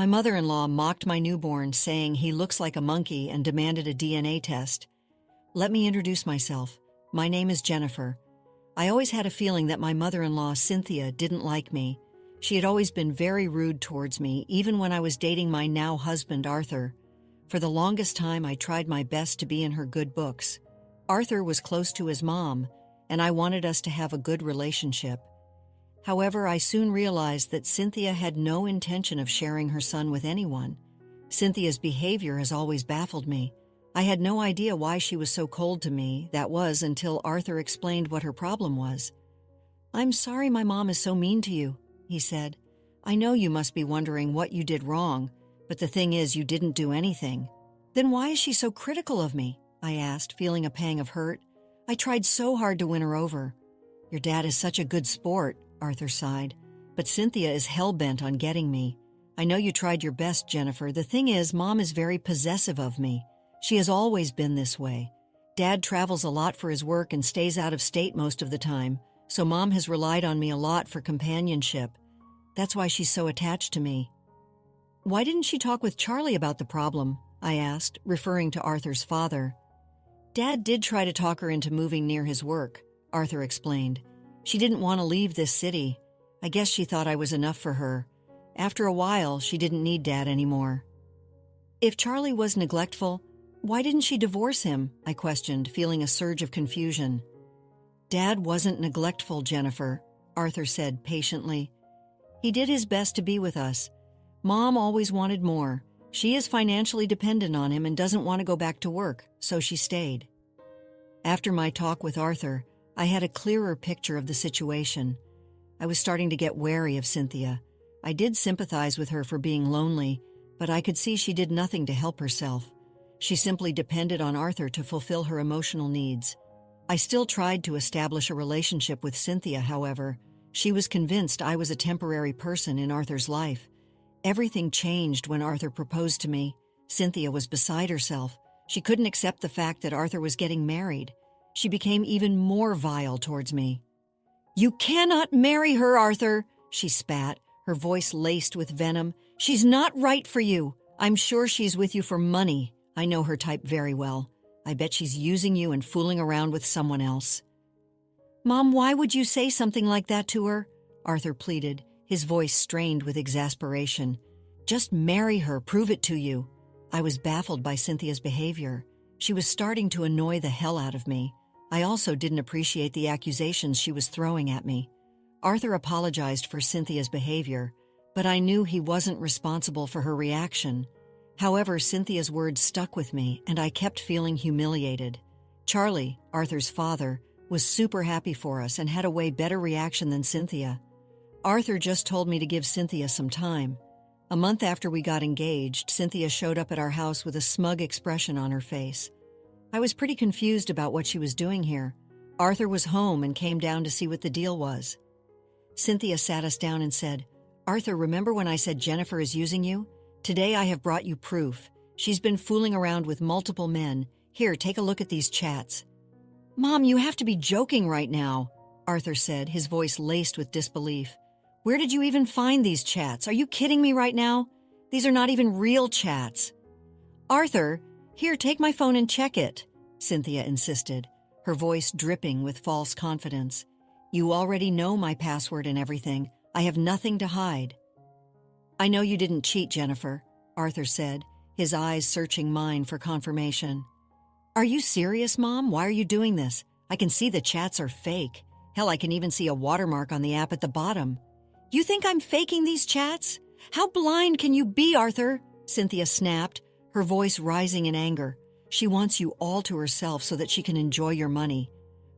My mother-in-law mocked my newborn, saying he looks like a monkey and demanded a DNA test. Let me introduce myself. My name is Jennifer. I always had a feeling that my mother-in-law, Cynthia, didn't like me. She had always been very rude towards me, even when I was dating my now husband, Arthur. For the longest time, I tried my best to be in her good books. Arthur was close to his mom, and I wanted us to have a good relationship. However, I soon realized that Cynthia had no intention of sharing her son with anyone. Cynthia's behavior has always baffled me. I had no idea why she was so cold to me. That was until Arthur explained what her problem was. "I'm sorry my mom is so mean to you," he said. "I know you must be wondering what you did wrong, but the thing is you didn't do anything." "Then why is she so critical of me?" I asked, feeling a pang of hurt. I tried so hard to win her over. "Your dad is such a good sport," Arthur sighed. "But Cynthia is hell-bent on getting me. I know you tried your best, Jennifer. The thing is, Mom is very possessive of me. She has always been this way. Dad travels a lot for his work and stays out of state most of the time, so Mom has relied on me a lot for companionship. That's why she's so attached to me." "Why didn't she talk with Charlie about the problem?" I asked, referring to Arthur's father. "Dad did try to talk her into moving near his work," Arthur explained. "She didn't want to leave this city. I guess she thought I was enough for her. After a while, she didn't need Dad anymore." "If Charlie was neglectful, why didn't she divorce him?" I questioned, feeling a surge of confusion. "Dad wasn't neglectful, Jennifer," Arthur said patiently. "He did his best to be with us. Mom always wanted more. She is financially dependent on him and doesn't want to go back to work, so she stayed." After my talk with Arthur, I had a clearer picture of the situation. I was starting to get wary of Cynthia. I did sympathize with her for being lonely, but I could see she did nothing to help herself. She simply depended on Arthur to fulfill her emotional needs. I still tried to establish a relationship with Cynthia, however. She was convinced I was a temporary person in Arthur's life. Everything changed when Arthur proposed to me. Cynthia was beside herself. She couldn't accept the fact that Arthur was getting married. She became even more vile towards me. "You cannot marry her, Arthur," she spat, her voice laced with venom. "She's not right for you. I'm sure she's with you for money. I know her type very well. I bet she's using you and fooling around with someone else." "Mom, why would you say something like that to her?" Arthur pleaded, his voice strained with exasperation. "Just marry her, prove it to you." I was baffled by Cynthia's behavior. She was starting to annoy the hell out of me. I also didn't appreciate the accusations she was throwing at me. Arthur apologized for Cynthia's behavior, but I knew he wasn't responsible for her reaction. However, Cynthia's words stuck with me, and I kept feeling humiliated. Charlie, Arthur's father, was super happy for us and had a way better reaction than Cynthia. Arthur just told me to give Cynthia some time. A month after we got engaged, Cynthia showed up at our house with a smug expression on her face. I was pretty confused about what she was doing here. Arthur was home and came down to see what the deal was. Cynthia sat us down and said, "Arthur, remember when I said Jennifer is using you? Today I have brought you proof. She's been fooling around with multiple men. Here, take a look at these chats." "Mom, you have to be joking right now," Arthur said, his voice laced with disbelief. "Where did you even find these chats? Are you kidding me right now? These are not even real chats." "Arthur, here, take my phone and check it," Cynthia insisted, her voice dripping with false confidence. "You already know my password and everything. I have nothing to hide." "I know you didn't cheat, Jennifer," Arthur said, his eyes searching mine for confirmation. "Are you serious, Mom? Why are you doing this? I can see the chats are fake. Hell, I can even see a watermark on the app at the bottom." "You think I'm faking these chats? How blind can you be, Arthur?" Cynthia snapped, her voice rising in anger. "She wants you all to herself so that she can enjoy your money.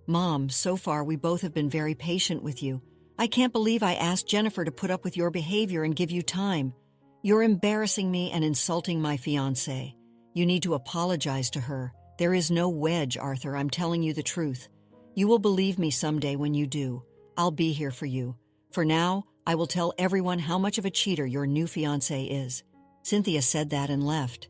Mom, so far we both have been very patient with you. I can't believe I asked Jennifer to put up with your behavior and give you time. You're embarrassing me and insulting my fiancé. You need to apologize to her. There is no wedge, Arthur. I'm telling you the truth. You will believe me someday when you do. I'll be here for you. For now, I will tell everyone how much of a cheater your new fiancé is." Cynthia said that and left.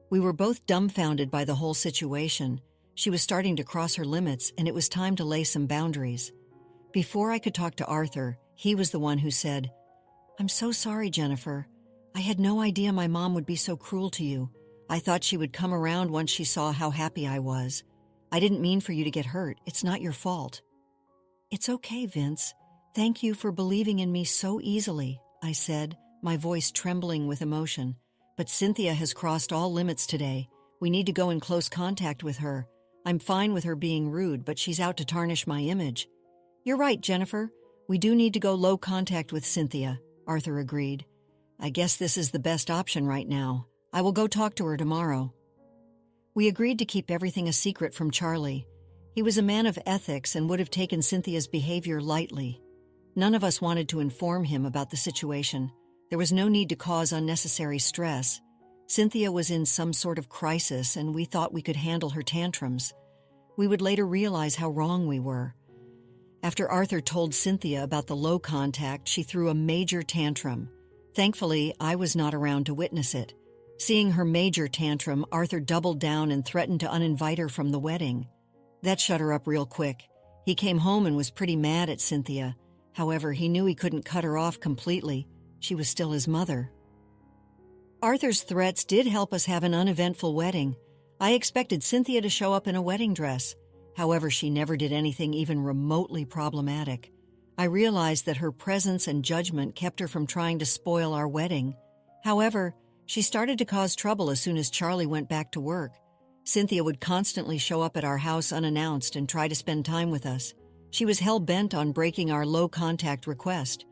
We were both dumbfounded by the whole situation. She was starting to cross her limits, and it was time to lay some boundaries. Before I could talk to Arthur, he was the one who said, "I'm so sorry, Jennifer. I had no idea my mom would be so cruel to you. I thought she would come around once she saw how happy I was. I didn't mean for you to get hurt. It's not your fault." "It's okay, Vince. Thank you for believing in me so easily," I said, my voice trembling with emotion. "But Cynthia has crossed all limits today. We need to go in close contact with her. I'm fine with her being rude, but she's out to tarnish my image." "You're right, Jennifer. We do need to go low contact with Cynthia," Arthur agreed. "I guess this is the best option right now. I will go talk to her tomorrow." We agreed to keep everything a secret from Charlie. He was a man of ethics and would have taken Cynthia's behavior lightly. None of us wanted to inform him about the situation. There was no need to cause unnecessary stress. Cynthia was in some sort of crisis, and we thought we could handle her tantrums. We would later realize how wrong we were. After Arthur told Cynthia about the low contact, she threw a major tantrum. Thankfully, I was not around to witness it. Seeing her major tantrum, Arthur doubled down and threatened to uninvite her from the wedding. That shut her up real quick. He came home and was pretty mad at Cynthia. However, he knew he couldn't cut her off completely. She was still his mother. Arthur's threats did help us have an uneventful wedding. I expected Cynthia to show up in a wedding dress. However, she never did anything even remotely problematic. I realized that her presence and judgment kept her from trying to spoil our wedding. However, she started to cause trouble as soon as Charlie went back to work. Cynthia would constantly show up at our house unannounced and try to spend time with us. She was hell-bent on breaking our low-contact request.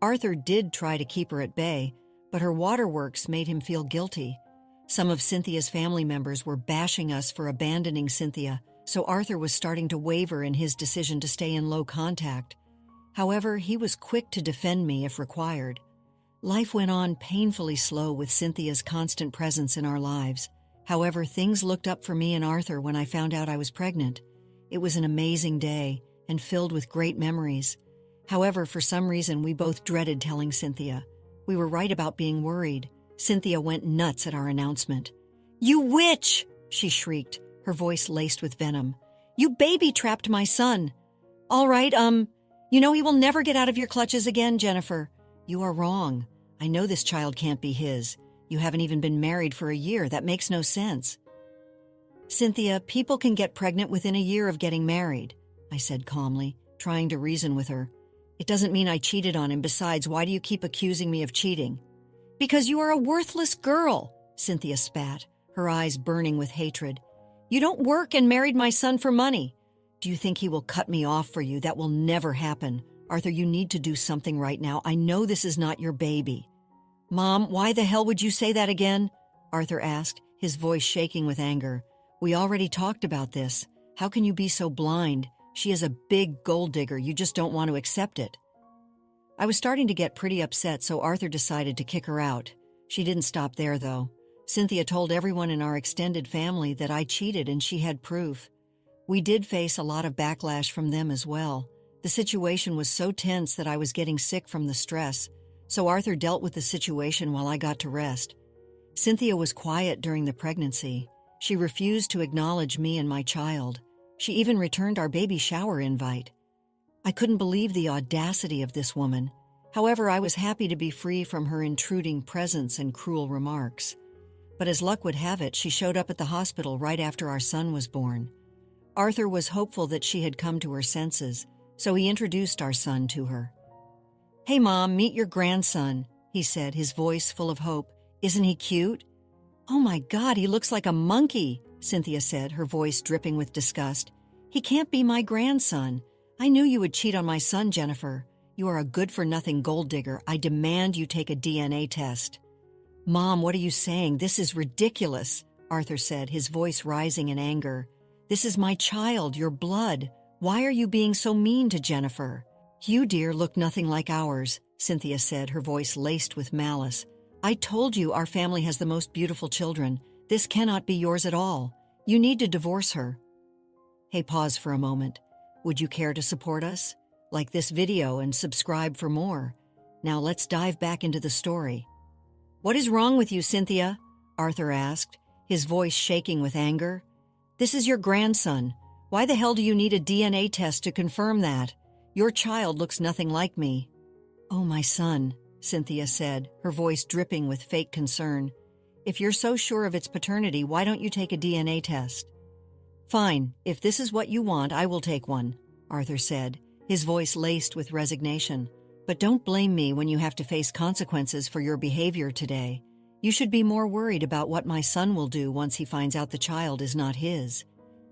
Arthur did try to keep her at bay, but her waterworks made him feel guilty. Some of Cynthia's family members were bashing us for abandoning Cynthia, so Arthur was starting to waver in his decision to stay in low contact. However, he was quick to defend me if required. Life went on painfully slow with Cynthia's constant presence in our lives. However, things looked up for me and Arthur when I found out I was pregnant. It was an amazing day and filled with great memories. However, for some reason, we both dreaded telling Cynthia. We were right about being worried. Cynthia went nuts at our announcement. "You witch!" she shrieked, her voice laced with venom. "You baby-trapped my son." "All right, you know he will never get out of your clutches again, Jennifer." "You are wrong. I know this child can't be his. You haven't even been married for a year. That makes no sense." "Cynthia, people can get pregnant within a year of getting married," I said calmly, trying to reason with her. "It doesn't mean I cheated on him. Besides, why do you keep accusing me of cheating?" "Because you are a worthless girl," Cynthia spat, her eyes burning with hatred. "You don't work and married my son for money. Do you think he will cut me off for you? That will never happen. Arthur, you need to do something right now. I know this is not your baby." "Mom, why the hell would you say that again?" Arthur asked, his voice shaking with anger. "We already talked about this. How can you be so blind? She is a big gold digger. You just don't want to accept it." I was starting to get pretty upset, so Arthur decided to kick her out. She didn't stop there, though. Cynthia told everyone in our extended family that I cheated and she had proof. We did face a lot of backlash from them as well. The situation was so tense that I was getting sick from the stress, so Arthur dealt with the situation while I got to rest. Cynthia was quiet during the pregnancy. She refused to acknowledge me and my child. She even returned our baby shower invite. I couldn't believe the audacity of this woman. However, I was happy to be free from her intruding presence and cruel remarks. But as luck would have it, she showed up at the hospital right after our son was born. Arthur was hopeful that she had come to her senses, so he introduced our son to her. "Hey, Mom, meet your grandson," he said, his voice full of hope. "Isn't he cute?" "Oh my God, he looks like a monkey," Cynthia said, her voice dripping with disgust. "He can't be my grandson. I knew you would cheat on my son, Jennifer. You are a good-for-nothing gold digger. I demand you take a DNA test." "Mom, what are you saying? This is ridiculous," Arthur said, his voice rising in anger. "This is my child, your blood. Why are you being so mean to Jennifer?" "You, dear, look nothing like ours," Cynthia said, her voice laced with malice. "I told you our family has the most beautiful children. This cannot be yours at all. You need to divorce her." Hey, pause for a moment. Would you care to support us? Like this video and subscribe for more. Now let's dive back into the story. "What is wrong with you, Cynthia?" Arthur asked, his voice shaking with anger. "This is your grandson. Why the hell do you need a DNA test to confirm that? Your child looks nothing like me." "Oh, my son," Cynthia said, her voice dripping with fake concern. If you're so sure of its paternity, why don't you take a DNA test? Fine, if this is what you want, I will take one, Arthur said, his voice laced with resignation. But don't blame me when you have to face consequences for your behavior today. You should be more worried about what my son will do once he finds out the child is not his.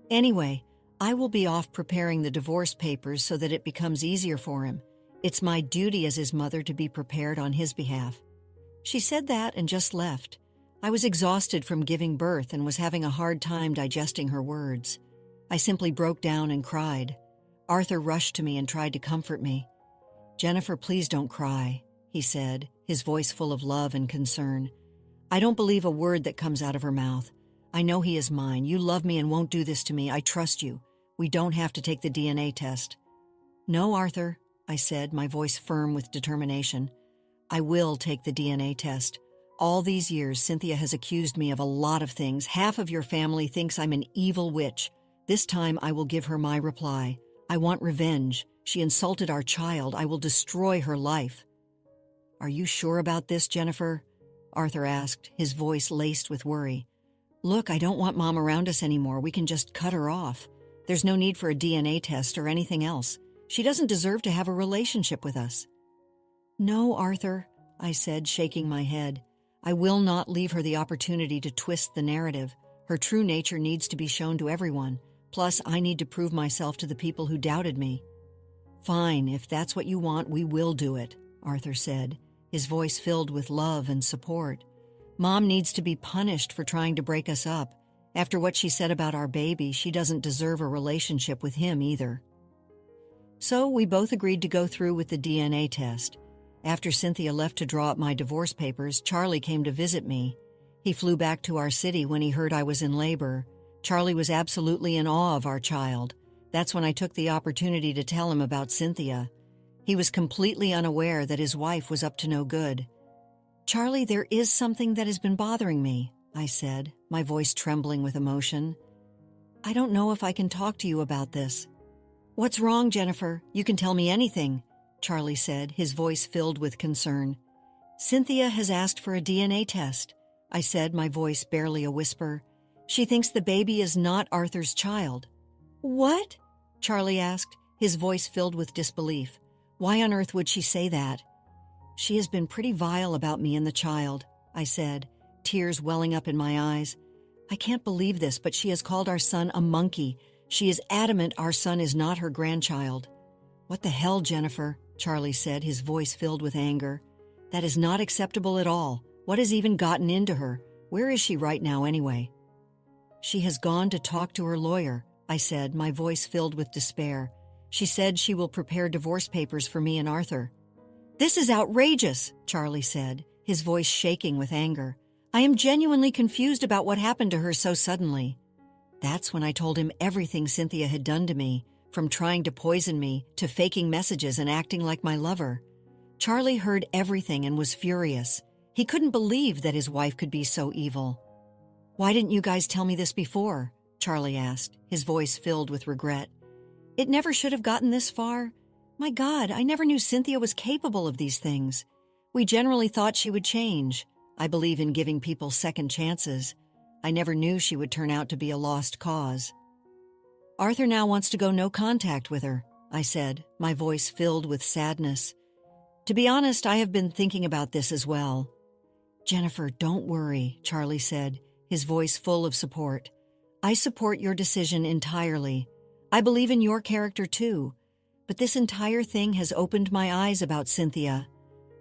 Anyway, I will be off preparing the divorce papers so that it becomes easier for him. It's my duty as his mother to be prepared on his behalf. She said that and just left. I was exhausted from giving birth and was having a hard time digesting her words. I simply broke down and cried. Arthur rushed to me and tried to comfort me. Jennifer, please don't cry, he said, his voice full of love and concern. I don't believe a word that comes out of her mouth. I know he is mine. You love me and won't do this to me. I trust you. We don't have to take the DNA test. No, Arthur, I said, my voice firm with determination. I will take the DNA test. All these years, Cynthia has accused me of a lot of things. Half of your family thinks I'm an evil witch. This time I will give her my reply. I want revenge. She insulted our child. I will destroy her life. Are you sure about this, Jennifer? Arthur asked, his voice laced with worry. Look, I don't want Mom around us anymore. We can just cut her off. There's no need for a DNA test or anything else. She doesn't deserve to have a relationship with us. No, Arthur, I said, shaking my head. I will not leave her the opportunity to twist the narrative. Her true nature needs to be shown to everyone. Plus, I need to prove myself to the people who doubted me. Fine, if that's what you want, we will do it, Arthur said, his voice filled with love and support. Mom needs to be punished for trying to break us up. After what she said about our baby, she doesn't deserve a relationship with him either. So we both agreed to go through with the DNA test. After Cynthia left to draw up my divorce papers, Charlie came to visit me. He flew back to our city when he heard I was in labor. Charlie was absolutely in awe of our child. That's when I took the opportunity to tell him about Cynthia. He was completely unaware that his wife was up to no good. Charlie, there is something that has been bothering me, I said, my voice trembling with emotion. I don't know if I can talk to you about this. What's wrong, Jennifer? You can tell me anything, Charlie said, his voice filled with concern. Cynthia has asked for a DNA test, I said, my voice barely a whisper. She thinks the baby is not Arthur's child. What? Charlie asked, his voice filled with disbelief. Why on earth would she say that? She has been pretty vile about me and the child, I said, tears welling up in my eyes. I can't believe this, but she has called our son a monkey. She is adamant our son is not her grandchild. What the hell, Jennifer? Charlie said, his voice filled with anger. That is not acceptable at all. What has even gotten into her? Where is she right now anyway? She has gone to talk to her lawyer, I said, my voice filled with despair. She said she will prepare divorce papers for me and Arthur. This is outrageous, Charlie said, his voice shaking with anger. I am genuinely confused about what happened to her so suddenly. That's when I told him everything Cynthia had done to me, from trying to poison me to faking messages and acting like my lover. Charlie heard everything and was furious. He couldn't believe that his wife could be so evil. Why didn't you guys tell me this before? Charlie asked, his voice filled with regret. It never should have gotten this far. My God, I never knew Cynthia was capable of these things. We generally thought she would change. I believe in giving people second chances. I never knew she would turn out to be a lost cause. Arthur now wants to go no contact with her, I said, my voice filled with sadness. To be honest, I have been thinking about this as well. Jennifer, don't worry, Charlie said, his voice full of support. I support your decision entirely. I believe in your character too. But this entire thing has opened my eyes about Cynthia.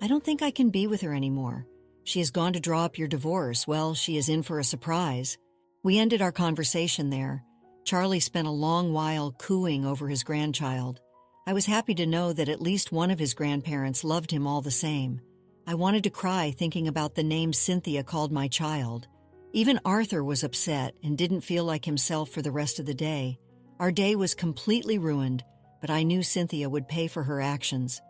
I don't think I can be with her anymore. She has gone to draw up your divorce. Well, she is in for a surprise. We ended our conversation there. Charlie spent a long while cooing over his grandchild. I was happy to know that at least one of his grandparents loved him all the same. I wanted to cry thinking about the name Cynthia called my child. Even Arthur was upset and didn't feel like himself for the rest of the day. Our day was completely ruined, but I knew Cynthia would pay for her actions.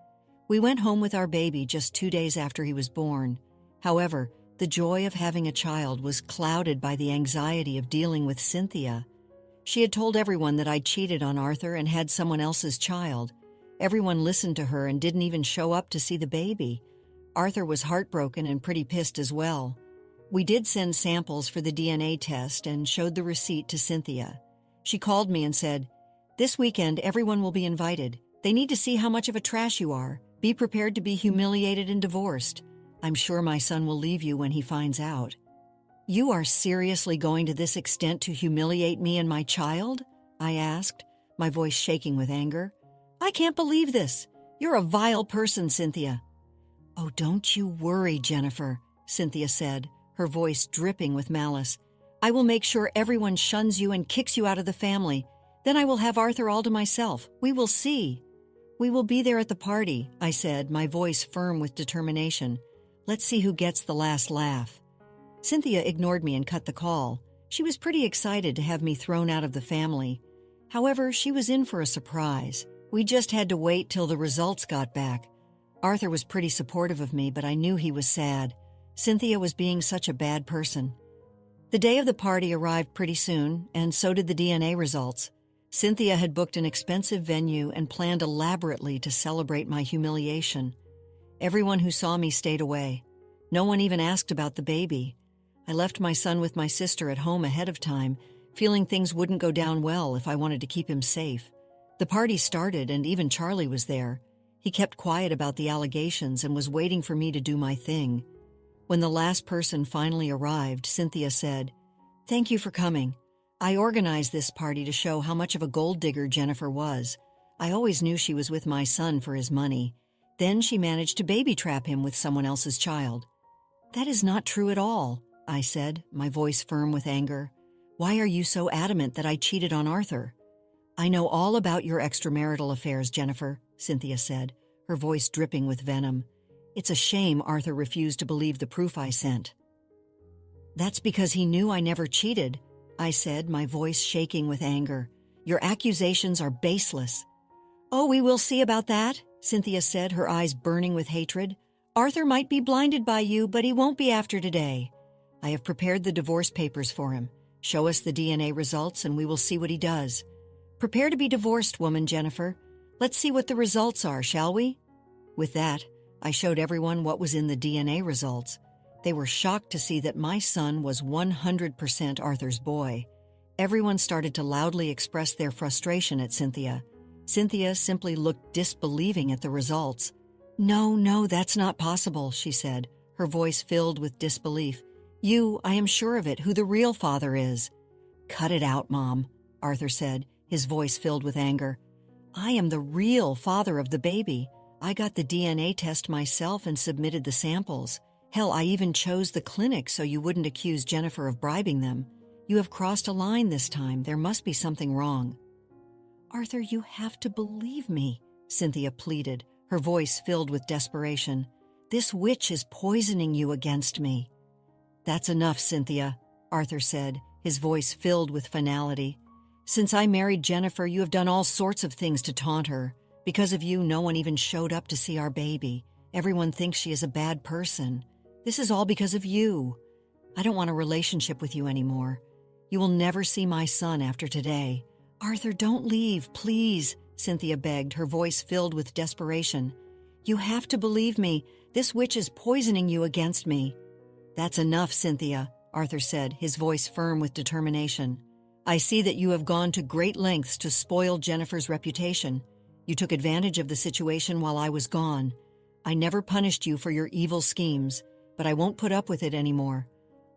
We went home with our baby just 2 days after he was born. However, the joy of having a child was clouded by the anxiety of dealing with Cynthia. She had told everyone that I'd cheated on Arthur and had someone else's child. Everyone listened to her and didn't even show up to see the baby. Arthur was heartbroken and pretty pissed as well. We did send samples for the DNA test and showed the receipt to Cynthia. She called me and said, "This weekend everyone will be invited. They need to see how much of a trash you are. Be prepared to be humiliated and divorced. I'm sure my son will leave you when he finds out." "You are seriously going to this extent to humiliate me and my child?" I asked, my voice shaking with anger. "I can't believe this. You're a vile person, Cynthia." "Oh, don't you worry, Jennifer," Cynthia said, her voice dripping with malice. "I will make sure everyone shuns you and kicks you out of the family. Then I will have Arthur all to myself. We will see." "We will be there at the party," I said, my voice firm with determination. "Let's see who gets the last laugh." Cynthia ignored me and cut the call. She was pretty excited to have me thrown out of the family. However, she was in for a surprise. We just had to wait till the results got back. Arthur was pretty supportive of me, but I knew he was sad. Cynthia was being such a bad person. The day of the party arrived pretty soon, and so did the DNA results. Cynthia had booked an expensive venue and planned elaborately to celebrate my humiliation. Everyone who saw me stayed away. No one even asked about the baby. I left my son with my sister at home ahead of time, feeling things wouldn't go down well if I wanted to keep him safe. The party started, and even Charlie was there. He kept quiet about the allegations and was waiting for me to do my thing. When the last person finally arrived, Cynthia said, "Thank you for coming. I organized this party to show how much of a gold digger Jennifer was. I always knew she was with my son for his money. Then she managed to baby trap him with someone else's child." "That is not true at all," I said, my voice firm with anger. "Why are you so adamant that I cheated on Arthur?" "I know all about your extramarital affairs, Jennifer," Cynthia said, her voice dripping with venom. "It's a shame Arthur refused to believe the proof I sent." "That's because he knew I never cheated," I said, my voice shaking with anger. "Your accusations are baseless." "Oh, we will see about that," Cynthia said, her eyes burning with hatred. "Arthur might be blinded by you, but he won't be after today. I have prepared the divorce papers for him. Show us the DNA results and we will see what he does. Prepare to be divorced, woman Jennifer. Let's see what the results are, shall we?" With that, I showed everyone what was in the DNA results. They were shocked to see that my son was 100% Arthur's boy. Everyone started to loudly express their frustration at Cynthia. Cynthia simply looked disbelieving at the results. No, that's not possible," she said, her voice filled with disbelief. I am sure of it, who the real father is." "Cut it out, Mom," Arthur said, his voice filled with anger. "I am the real father of the baby. I got the DNA test myself and submitted the samples. Hell, I even chose the clinic so you wouldn't accuse Jennifer of bribing them. You have crossed a line this time. There must be something wrong." "Arthur, you have to believe me," Cynthia pleaded, her voice filled with desperation. "This witch is poisoning you against me." "That's enough, Cynthia," Arthur said, his voice filled with finality. "Since I married Jennifer, you have done all sorts of things to taunt her. Because of you, no one even showed up to see our baby. Everyone thinks she is a bad person. This is all because of you. I don't want a relationship with you anymore. You will never see my son after today." "Arthur, don't leave, please," Cynthia begged, her voice filled with desperation. "You have to believe me. This witch is poisoning you against me." "That's enough, Cynthia," Arthur said, his voice firm with determination. "I see that you have gone to great lengths to spoil Jennifer's reputation. You took advantage of the situation while I was gone. I never punished you for your evil schemes, but I won't put up with it anymore.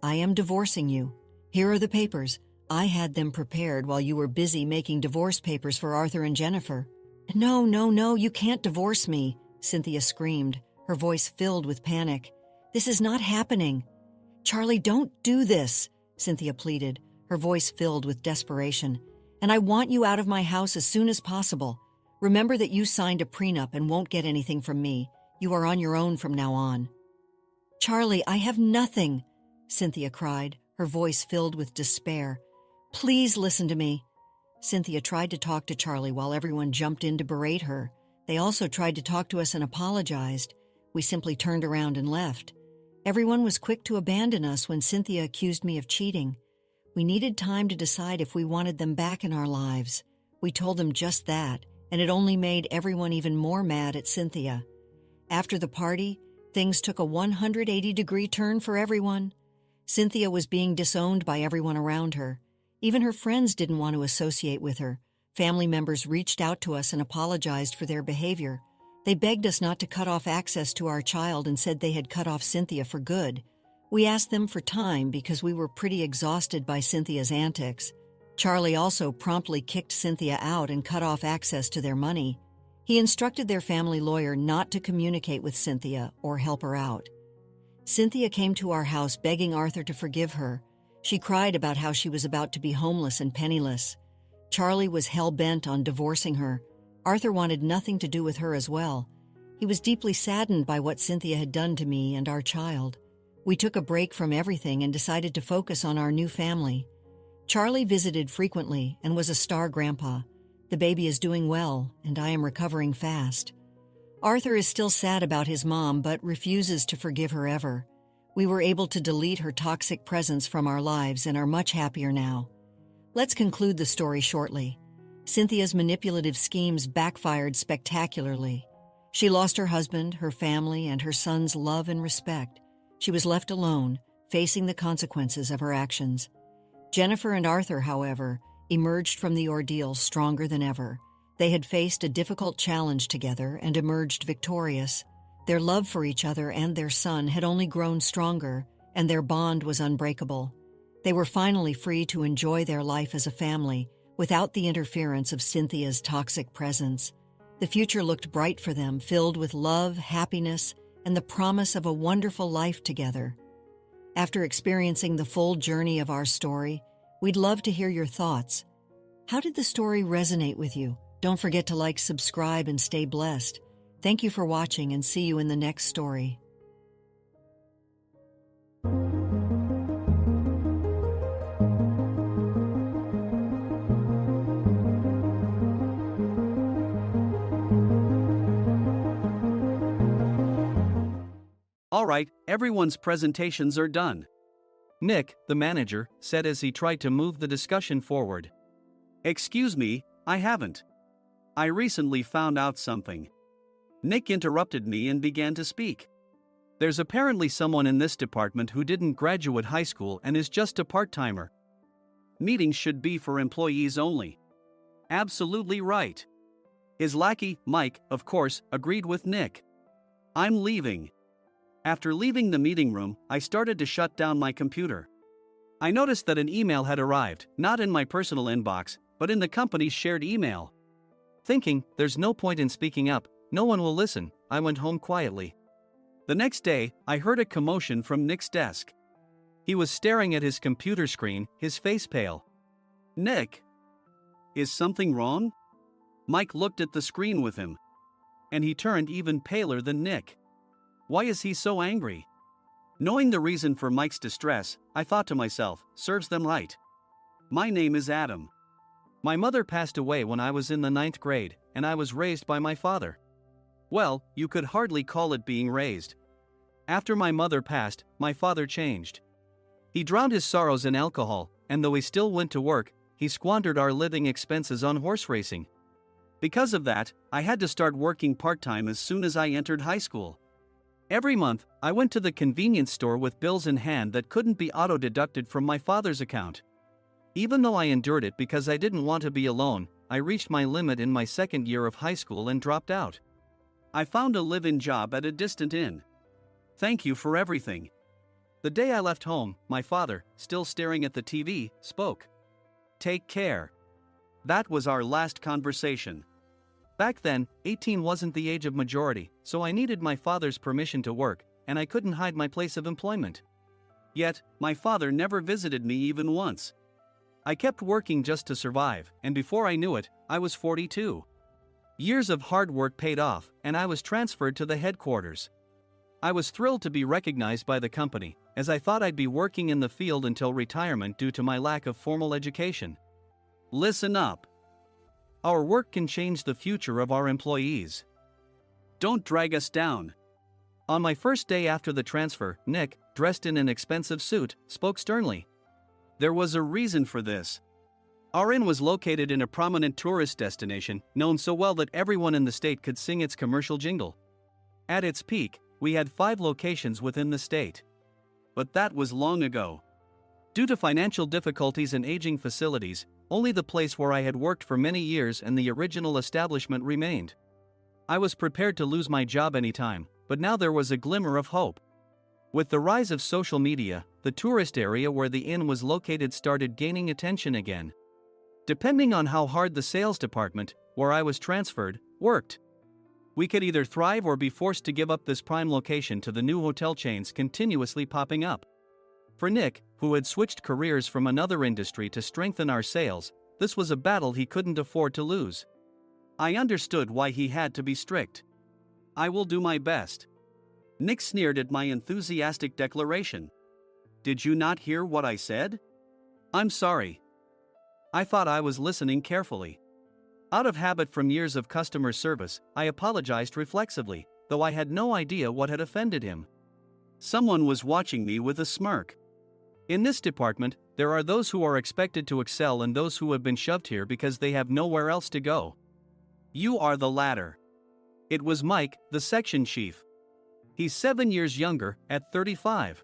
I am divorcing you. Here are the papers. I had them prepared while you were busy making divorce papers for Arthur and Jennifer." No, you can't divorce me," Cynthia screamed, her voice filled with panic. "This is not happening." "Charlie, don't do this," Cynthia pleaded, her voice filled with desperation. "And I want you out of my house as soon as possible. Remember that you signed a prenup and won't get anything from me. You are on your own from now on." "Charlie, I have nothing," Cynthia cried, her voice filled with despair. "Please listen to me." Cynthia tried to talk to Charlie while everyone jumped in to berate her. They also tried to talk to us and apologized. We simply turned around and left. Everyone was quick to abandon us when Cynthia accused me of cheating. We needed time to decide if we wanted them back in our lives. We told them just that, and it only made everyone even more mad at Cynthia. After the party, Things took a 180-degree turn for everyone. Cynthia was being disowned by everyone around her. Even her friends didn't want to associate with her. Family members reached out to us and apologized for their behavior. They begged us not to cut off access to our child and said they had cut off Cynthia for good. We asked them for time because we were pretty exhausted by Cynthia's antics. Charlie also promptly kicked Cynthia out and cut off access to their money. He instructed their family lawyer not to communicate with Cynthia or help her out. Cynthia came to our house begging Arthur to forgive her. She cried about how she was about to be homeless and penniless. Charlie was hell-bent on divorcing her. Arthur wanted nothing to do with her as well. He was deeply saddened by what Cynthia had done to me and our child. We took a break from everything and decided to focus on our new family. Charlie visited frequently and was a star grandpa. The baby is doing well, and I am recovering fast. Arthur is still sad about his mom, but refuses to forgive her ever. We were able to delete her toxic presence from our lives and are much happier now. Let's conclude the story shortly. Cynthia's manipulative schemes backfired spectacularly. She lost her husband, her family, and her son's love and respect. She was left alone, facing the consequences of her actions. Jennifer and Arthur, however, emerged from the ordeal stronger than ever. They had faced a difficult challenge together and emerged victorious. Their love for each other and their son had only grown stronger, and their bond was unbreakable. They were finally free to enjoy their life as a family without the interference of Cynthia's toxic presence. The future looked bright for them, filled with love, happiness, and the promise of a wonderful life together. After experiencing the full journey of our story, we'd love to hear your thoughts. How did the story resonate with you? Don't forget to like, subscribe, and stay blessed. Thank you for watching, and see you in the next story. All right, everyone's presentations are done. Nick, the manager, said as he tried to move the discussion forward. Excuse me, I haven't. I recently found out something. Nick interrupted me and began to speak. There's apparently someone in this department who didn't graduate high school and is just a part-timer. Meetings should be for employees only. Absolutely right. His lackey, Mike, of course, agreed with Nick. I'm leaving. After leaving the meeting room, I started to shut down my computer. I noticed that an email had arrived, not in my personal inbox, but in the company's shared email. Thinking, there's no point in speaking up, no one will listen, I went home quietly. The next day, I heard a commotion from Nick's desk. He was staring at his computer screen, his face pale. Nick! Is something wrong? Mike looked at the screen with him. And he turned even paler than Nick. Why is he so angry? Knowing the reason for Mike's distress, I thought to myself, serves them right. My name is Adam. My mother passed away when I was in the 9th grade, and I was raised by my father. Well, you could hardly call it being raised. After my mother passed, my father changed. He drowned his sorrows in alcohol, and though he still went to work, he squandered our living expenses on horse racing. Because of that, I had to start working part-time as soon as I entered high school. Every month, I went to the convenience store with bills in hand that couldn't be auto-deducted from my father's account. Even though I endured it because I didn't want to be alone, I reached my limit in my 2nd year of high school and dropped out. I found a live-in job at a distant inn. Thank you for everything. The day I left home, my father, still staring at the TV, spoke. Take care. That was our last conversation. Back then, 18 wasn't the age of majority, so I needed my father's permission to work, and I couldn't hide my place of employment. Yet, my father never visited me even once. I kept working just to survive, and before I knew it, I was 42. Years of hard work paid off, and I was transferred to the headquarters. I was thrilled to be recognized by the company, as I thought I'd be working in the field until retirement due to my lack of formal education. Listen up. Our work can change the future of our employees. Don't drag us down. On my first day after the transfer, Nick, dressed in an expensive suit, spoke sternly. There was a reason for this. Our inn was located in a prominent tourist destination, known so well that everyone in the state could sing its commercial jingle. At its peak, We had 5 locations within the state. But that was long ago. Due to financial difficulties and aging facilities, only the place where I had worked for many years and the original establishment remained. I was prepared to lose my job anytime, but now there was a glimmer of hope. With the rise of social media, the tourist area where the inn was located started gaining attention again. Depending on how hard the sales department, where I was transferred, worked, we could either thrive or be forced to give up this prime location to the new hotel chains continuously popping up. For Nick, who had switched careers from another industry to strengthen our sales, this was a battle he couldn't afford to lose. I understood why he had to be strict. "I will do my best." Nick sneered at my enthusiastic declaration. "Did you not hear what I said?" "I'm sorry." I thought I was listening carefully. Out of habit from years of customer service, I apologized reflexively, though I had no idea what had offended him. Someone was watching me with a smirk. In this department, there are those who are expected to excel and those who have been shoved here because they have nowhere else to go. You are the latter. It was Mike, the section chief. He's 7 years younger, at 35.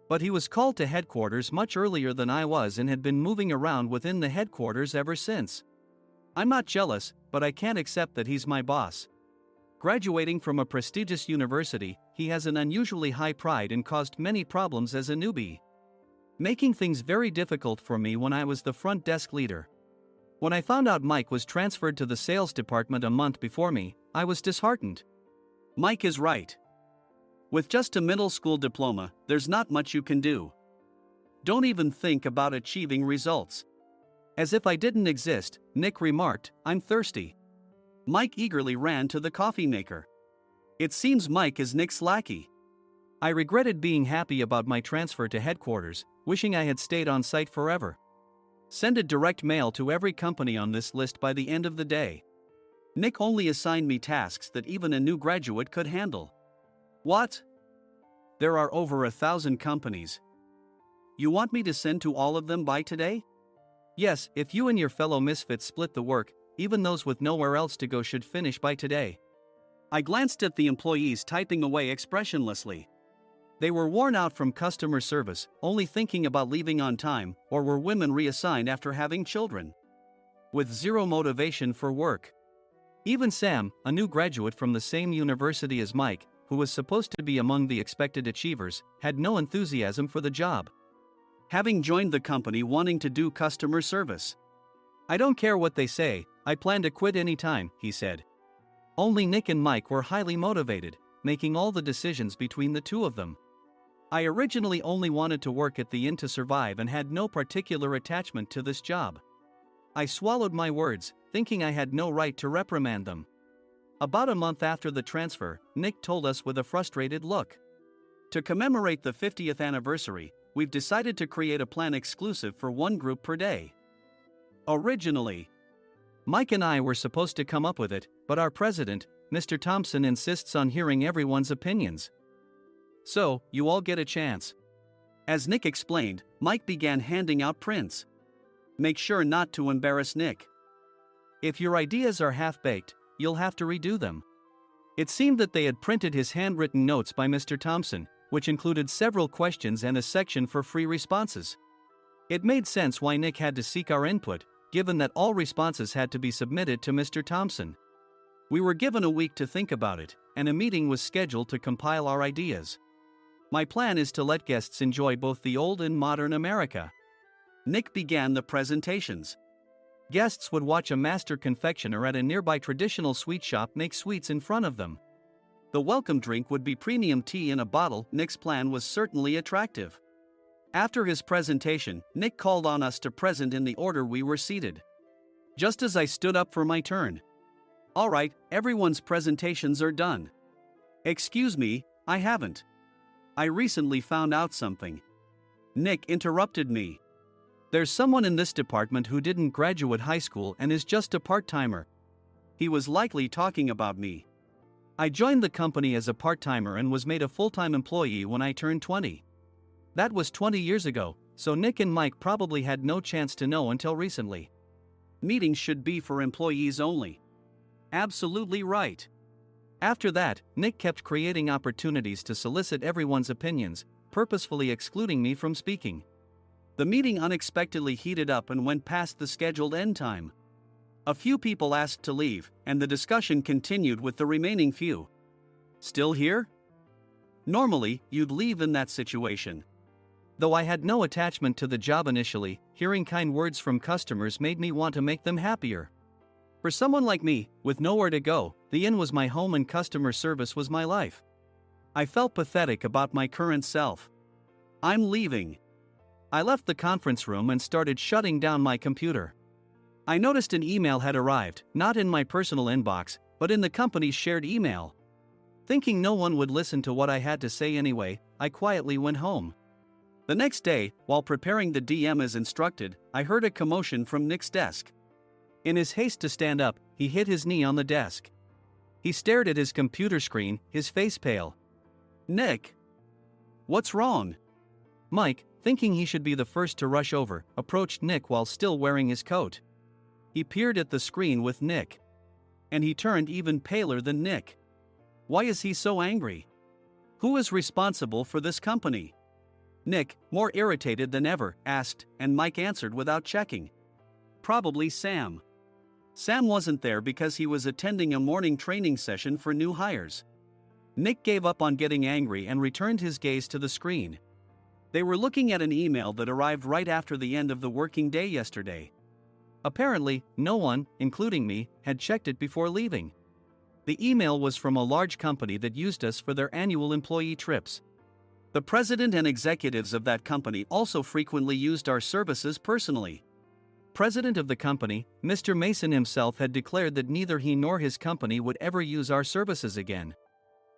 But he was called to headquarters much earlier than I was and had been moving around within the headquarters ever since. I'm not jealous, but I can't accept that he's my boss. Graduating from a prestigious university, he has an unusually high pride and caused many problems as a newbie, making things very difficult for me when I was the front desk leader. When I found out Mike was transferred to the sales department a month before me, I was disheartened. Mike is right. With just a middle school diploma, there's not much you can do. Don't even think about achieving results. As if I didn't exist, Nick remarked, "I'm thirsty." Mike eagerly ran to the coffee maker. It seems Mike is Nick's lackey. I regretted being happy about my transfer to headquarters, wishing I had stayed on site forever. Send a direct mail to every company on this list by the end of the day. Nick only assigned me tasks that even a new graduate could handle. What? There are over 1,000 companies. You want me to send to all of them by today? Yes, if you and your fellow misfits split the work, even those with nowhere else to go should finish by today. I glanced at the employees typing away expressionlessly. They were worn out from customer service, only thinking about leaving on time, or were women reassigned after having children, with zero motivation for work. Even Sam, a new graduate from the same university as Mike, who was supposed to be among the expected achievers, had no enthusiasm for the job, having joined the company wanting to do customer service. "I don't care what they say, I plan to quit any time," he said. Only Nick and Mike were highly motivated, making all the decisions between the two of them. I originally only wanted to work at the inn to survive and had no particular attachment to this job. I swallowed my words, thinking I had no right to reprimand them. About a month after the transfer, Nick told us with a frustrated look, "To commemorate the 50th anniversary, we've decided to create a plan exclusive for one group per day." Originally, Mike and I were supposed to come up with it, but our president, Mr. Thompson, insists on hearing everyone's opinions. "So, you all get a chance." As Nick explained, Mike began handing out prints. "Make sure not to embarrass Nick. If your ideas are half-baked, you'll have to redo them." It seemed that they had printed his handwritten notes by Mr. Thompson, which included several questions and a section for free responses. It made sense why Nick had to seek our input, given that all responses had to be submitted to Mr. Thompson. We were given a week to think about it, and a meeting was scheduled to compile our ideas. My plan is to let guests enjoy both the old and modern America. Nick began the presentations. Guests would watch a master confectioner at a nearby traditional sweet shop make sweets in front of them. The welcome drink would be premium tea in a bottle. Nick's plan was certainly attractive. After his presentation, Nick called on us to present in the order we were seated. Just as I stood up for my turn. "All right, everyone's presentations are done." "Excuse me, I haven't. I recently found out something." Nick interrupted me. "There's someone in this department who didn't graduate high school and is just a part-timer." He was likely talking about me. I joined the company as a part-timer and was made a full-time employee when I turned 20. That was 20 years ago, so Nick and Mike probably had no chance to know until recently. Meetings should be for employees only. Absolutely right. After that, Nick kept creating opportunities to solicit everyone's opinions, purposefully excluding me from speaking. The meeting unexpectedly heated up and went past the scheduled end time. A few people asked to leave, and the discussion continued with the remaining few. Still here? Normally, you'd leave in that situation. Though I had no attachment to the job initially, hearing kind words from customers made me want to make them happier. For someone like me, with nowhere to go, the inn was my home and customer service was my life. I felt pathetic about my current self. I'm leaving. I left the conference room and started shutting down my computer. I noticed an email had arrived, not in my personal inbox, but in the company's shared email. Thinking no one would listen to what I had to say anyway, I quietly went home. The next day, while preparing the DM as instructed, I heard a commotion from Nick's desk. In his haste to stand up, he hit his knee on the desk. He stared at his computer screen, his face pale. "Nick? What's wrong?" Mike, thinking he should be the first to rush over, approached Nick while still wearing his coat. He peered at the screen with Nick. And he turned even paler than Nick. Why is he so angry? Who is responsible for this company? Nick, more irritated than ever, asked, and Mike answered without checking. Probably Sam. Sam wasn't there because he was attending a morning training session for new hires. Nick gave up on getting angry and returned his gaze to the screen. They were looking at an email that arrived right after the end of the working day yesterday. Apparently, no one, including me, had checked it before leaving. The email was from a large company that used us for their annual employee trips. The president and executives of that company also frequently used our services personally. President of the company, Mr. Mason himself, had declared that neither he nor his company would ever use our services again.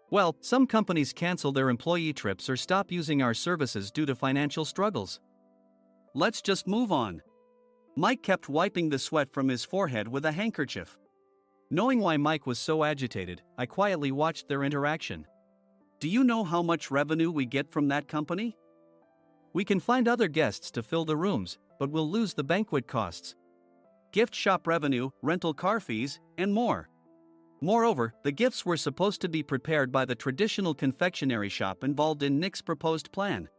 Well, some companies cancel their employee trips or stop using our services due to financial struggles. Let's just move on. Mike kept wiping the sweat from his forehead with a handkerchief. Knowing why Mike was so agitated, I quietly watched their interaction. Do you know how much revenue we get from that company? We can find other guests to fill the rooms, but we'll lose the banquet costs, gift shop revenue, rental car fees, and more. Moreover, the gifts were supposed to be prepared by the traditional confectionery shop involved in Nick's proposed plan.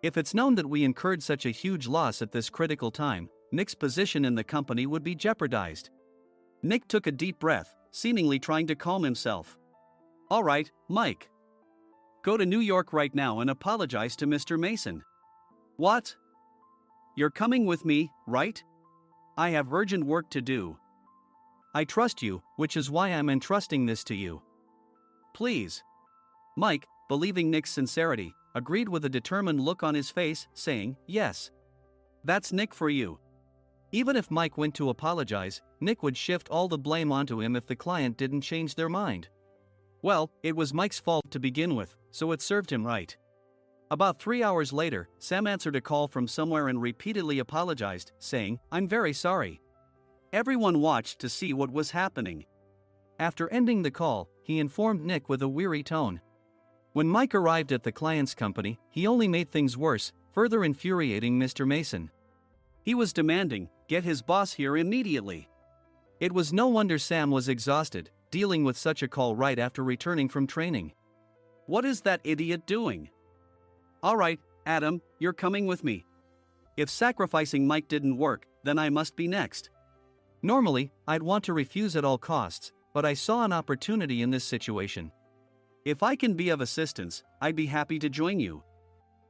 If it's known that we incurred such a huge loss at this critical time, Nick's position in the company would be jeopardized. Nick took a deep breath, seemingly trying to calm himself. All right, Mike. Go to New York right now and apologize to Mr. Mason. What? You're coming with me, right? I have urgent work to do. I trust you, which is why I'm entrusting this to you. Please. Mike, believing Nick's sincerity, agreed with a determined look on his face, saying, yes. That's Nick for you. Even if Mike went to apologize, Nick would shift all the blame onto him if the client didn't change their mind. Well, it was Mike's fault to begin with, so it served him right. About 3 hours later, Sam answered a call from somewhere and repeatedly apologized, saying, I'm very sorry. Everyone watched to see what was happening. After ending the call, he informed Nick with a weary tone. When Mike arrived at the client's company, he only made things worse, further infuriating Mr. Mason. He was demanding, get his boss here immediately. It was no wonder Sam was exhausted, dealing with such a call right after returning from training. What is that idiot doing? All right, Adam, you're coming with me. If sacrificing Mike didn't work, then I must be next. Normally, I'd want to refuse at all costs, but I saw an opportunity in this situation. If I can be of assistance, I'd be happy to join you.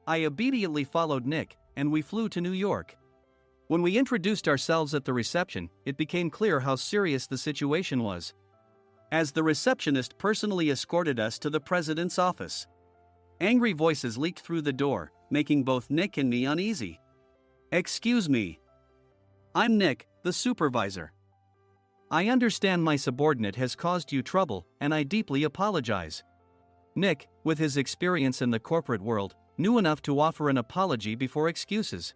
I obediently followed Nick, and we flew to New York. When we introduced ourselves at the reception, it became clear how serious the situation was. As the receptionist personally escorted us to the president's office. Angry voices leaked through the door, making both Nick and me uneasy. Excuse me. I'm Nick, the supervisor. I understand my subordinate has caused you trouble, and I deeply apologize. Nick, with his experience in the corporate world, knew enough to offer an apology before excuses.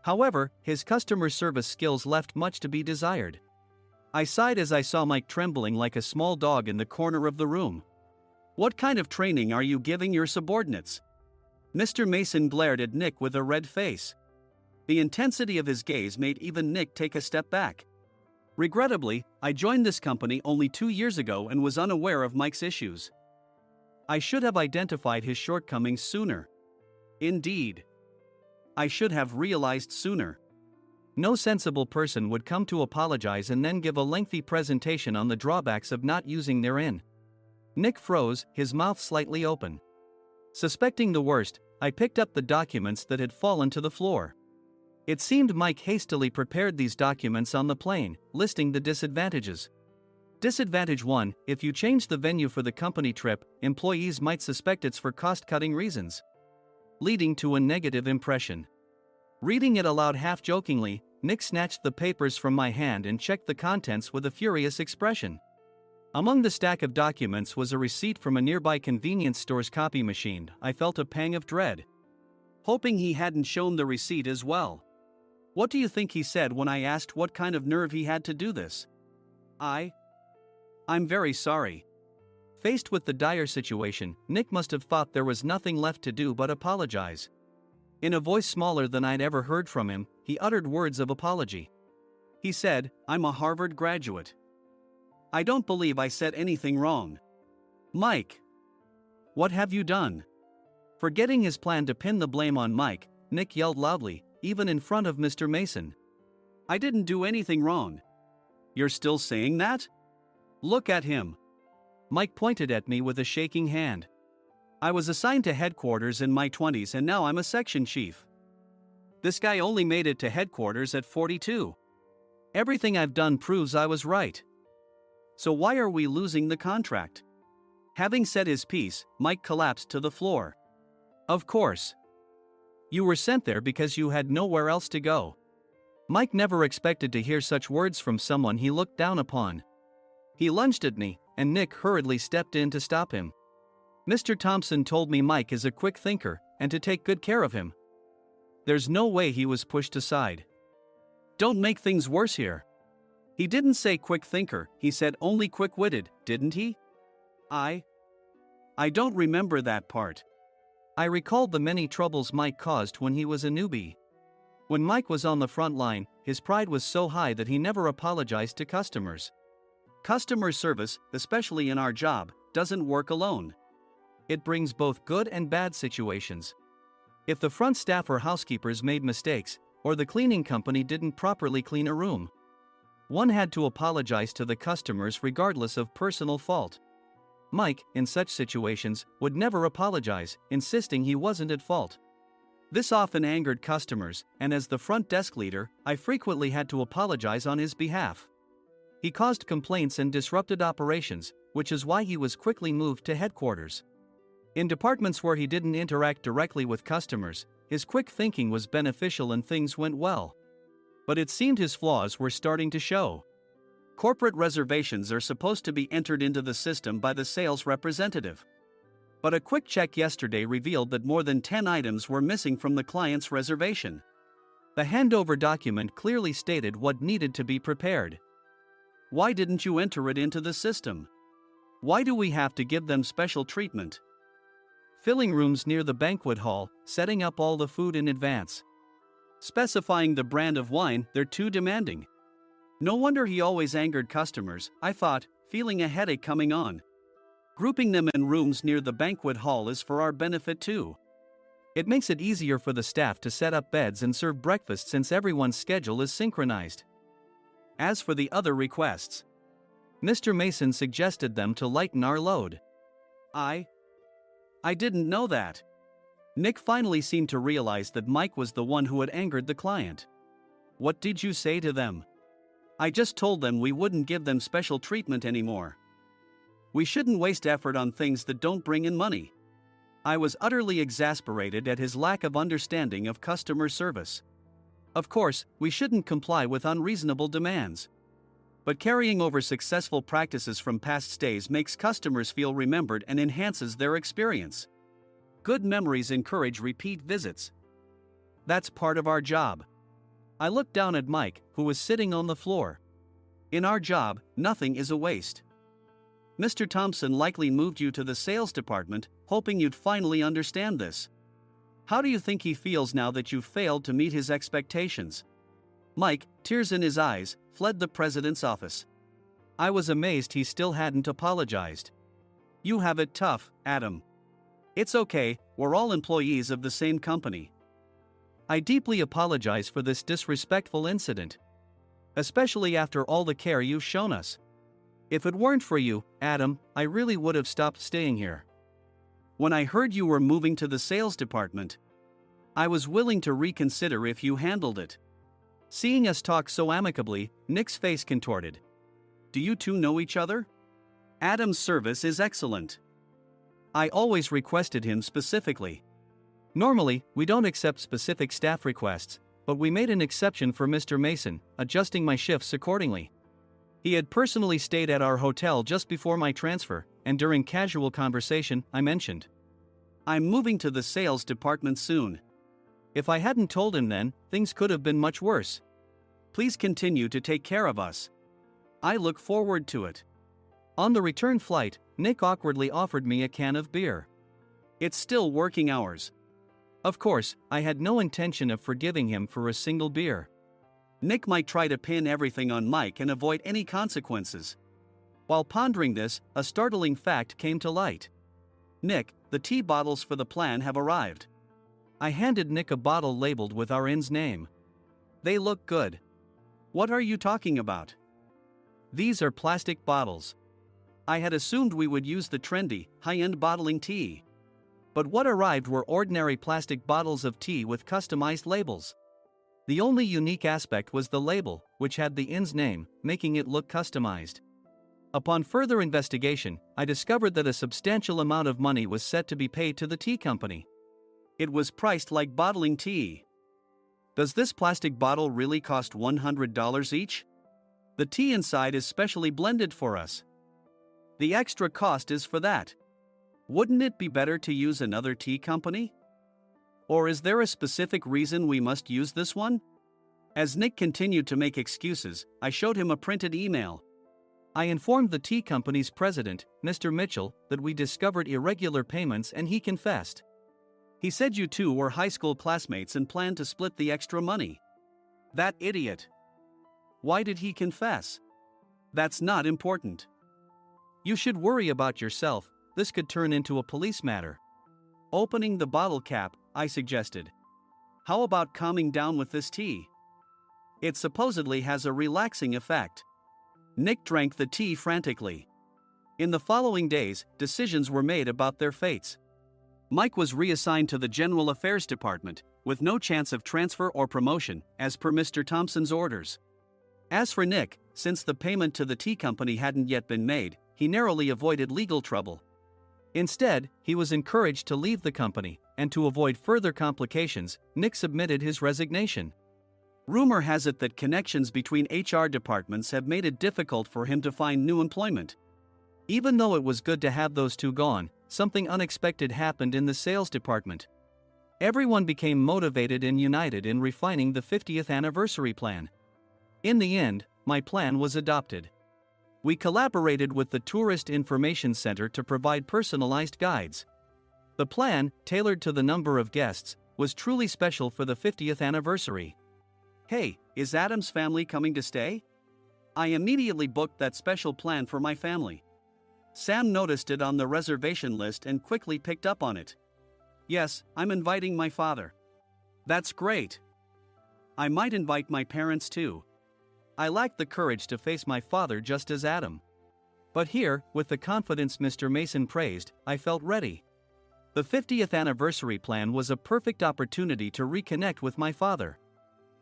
However, his customer service skills left much to be desired. I sighed as I saw Mike trembling like a small dog in the corner of the room. What kind of training are you giving your subordinates? Mr. Mason glared at Nick with a red face. The intensity of his gaze made even Nick take a step back. Regrettably, I joined this company only 2 years ago and was unaware of Mike's issues. I should have identified his shortcomings sooner. Indeed. I should have realized sooner. No sensible person would come to apologize and then give a lengthy presentation on the drawbacks of not using their in. Nick froze, his mouth slightly open. Suspecting the worst, I picked up the documents that had fallen to the floor. It seemed Mike hastily prepared these documents on the plane, listing the disadvantages. Disadvantage 1: if you change the venue for the company trip, employees might suspect it's for cost-cutting reasons, leading to a negative impression. Reading it aloud half-jokingly, Nick snatched the papers from my hand and checked the contents with a furious expression. Among the stack of documents was a receipt from a nearby convenience store's copy machine. I felt a pang of dread, hoping he hadn't shown the receipt as well. What do you think he said when I asked what kind of nerve he had to do this? I'm very sorry. Faced with the dire situation, Nick must have thought there was nothing left to do but apologize. In a voice smaller than I'd ever heard from him, he uttered words of apology. He said, "I'm a Harvard graduate. I don't believe I said anything wrong." Mike! What have you done? Forgetting his plan to pin the blame on Mike, Nick yelled loudly, even in front of Mr. Mason. "I didn't do anything wrong." "You're still saying that? Look at him." Mike pointed at me with a shaking hand. "I was assigned to headquarters in my 20s and now I'm a section chief. This guy only made it to headquarters at 42. Everything I've done proves I was right. So why are we losing the contract?" Having said his piece, Mike collapsed to the floor. "Of course. You were sent there because you had nowhere else to go." Mike never expected to hear such words from someone he looked down upon. He lunged at me, and Nick hurriedly stepped in to stop him. "Mr. Thompson told me Mike is a quick thinker, and to take good care of him." There's no way he was pushed aside. "Don't make things worse here. He didn't say quick thinker, he said only quick-witted, didn't he?" I don't remember that part." I recalled the many troubles Mike caused when he was a newbie. When Mike was on the front line, his pride was so high that he never apologized to customers. Customer service, especially in our job, doesn't work alone. It brings both good and bad situations. If the front staff or housekeepers made mistakes, or the cleaning company didn't properly clean a room, one had to apologize to the customers regardless of personal fault. Mike, in such situations, would never apologize, insisting he wasn't at fault. This often angered customers, and as the front desk leader, I frequently had to apologize on his behalf. He caused complaints and disrupted operations, which is why he was quickly moved to headquarters. In departments where he didn't interact directly with customers, his quick thinking was beneficial and things went well. But it seemed his flaws were starting to show. Corporate reservations are supposed to be entered into the system by the sales representative. But a quick check yesterday revealed that more than 10 items were missing from the client's reservation. The handover document clearly stated what needed to be prepared. Why didn't you enter it into the system? Why do we have to give them special treatment? Filling rooms near the banquet hall, setting up all the food in advance. Specifying the brand of wine, they're too demanding. No wonder he always angered customers, I thought, feeling a headache coming on. Grouping them in rooms near the banquet hall is for our benefit too. It makes it easier for the staff to set up beds and serve breakfast since everyone's schedule is synchronized. As for the other requests, Mr. Mason suggested them to lighten our load. I didn't know that. Nick finally seemed to realize that Mike was the one who had angered the client. What did you say to them? I just told them we wouldn't give them special treatment anymore. We shouldn't waste effort on things that don't bring in money. I was utterly exasperated at his lack of understanding of customer service. Of course, we shouldn't comply with unreasonable demands. But carrying over successful practices from past stays makes customers feel remembered and enhances their experience. Good memories encourage repeat visits. That's part of our job. I looked down at Mike, who was sitting on the floor. In our job, nothing is a waste. Mr. Thompson likely moved you to the sales department, hoping you'd finally understand this. How do you think he feels now that you've failed to meet his expectations? Mike, tears in his eyes, fled the president's office. I was amazed he still hadn't apologized. You have it tough, Adam. It's okay, we're all employees of the same company. I deeply apologize for this disrespectful incident. Especially after all the care you've shown us. If it weren't for you, Adam, I really would have stopped staying here. When I heard you were moving to the sales department, I was willing to reconsider if you handled it. Seeing us talk so amicably, Nick's face contorted. Do you two know each other? Adam's service is excellent. I always requested him specifically. Normally, we don't accept specific staff requests, but we made an exception for Mr. Mason, adjusting my shifts accordingly. He had personally stayed at our hotel just before my transfer, and during casual conversation, I mentioned, I'm moving to the sales department soon. If I hadn't told him then, things could have been much worse. Please continue to take care of us. I look forward to it. On the return flight, Nick awkwardly offered me a can of beer. It's still working hours. Of course, I had no intention of forgiving him for a single beer. Nick might try to pin everything on Mike and avoid any consequences. While pondering this, a startling fact came to light. Nick, the tea bottles for the plan have arrived. I handed Nick a bottle labeled with our inn's name. They look good. What are you talking about? These are plastic bottles. I had assumed we would use the trendy, high-end bottling tea. But what arrived were ordinary plastic bottles of tea with customized labels. The only unique aspect was the label, which had the inn's name, making it look customized. Upon further investigation, I discovered that a substantial amount of money was set to be paid to the tea company. It was priced like bottling tea. Does this plastic bottle really cost $100 each? The tea inside is specially blended for us. The extra cost is for that. Wouldn't it be better to use another tea company? Or is there a specific reason we must use this one? As Nick continued to make excuses, I showed him a printed email. I informed the tea company's president, Mr. Mitchell, that we discovered irregular payments and he confessed. He said you two were high school classmates and planned to split the extra money. That idiot. Why did he confess? That's not important. You should worry about yourself, this could turn into a police matter. Opening the bottle cap, I suggested. How about calming down with this tea? It supposedly has a relaxing effect. Nick drank the tea frantically. In the following days, decisions were made about their fates. Mike was reassigned to the General Affairs Department, with no chance of transfer or promotion, as per Mr. Thompson's orders. As for Nick, since the payment to the tea company hadn't yet been made, he narrowly avoided legal trouble. Instead, he was encouraged to leave the company, and to avoid further complications, Nick submitted his resignation. Rumor has it that connections between HR departments have made it difficult for him to find new employment. Even though it was good to have those two gone, something unexpected happened in the sales department. Everyone became motivated and united in refining the 50th anniversary plan. In the end, my plan was adopted. We collaborated with the Tourist Information Center to provide personalized guides. The plan, tailored to the number of guests, was truly special for the 50th anniversary. Hey, is Adam's family coming to stay? I immediately booked that special plan for my family. Sam noticed it on the reservation list and quickly picked up on it. Yes, I'm inviting my father. That's great. I might invite my parents too. I lacked the courage to face my father just as Adam. But here, with the confidence Mr. Mason praised, I felt ready. The 50th anniversary plan was a perfect opportunity to reconnect with my father.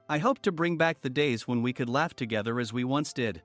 I hoped to bring back the days when we could laugh together as we once did.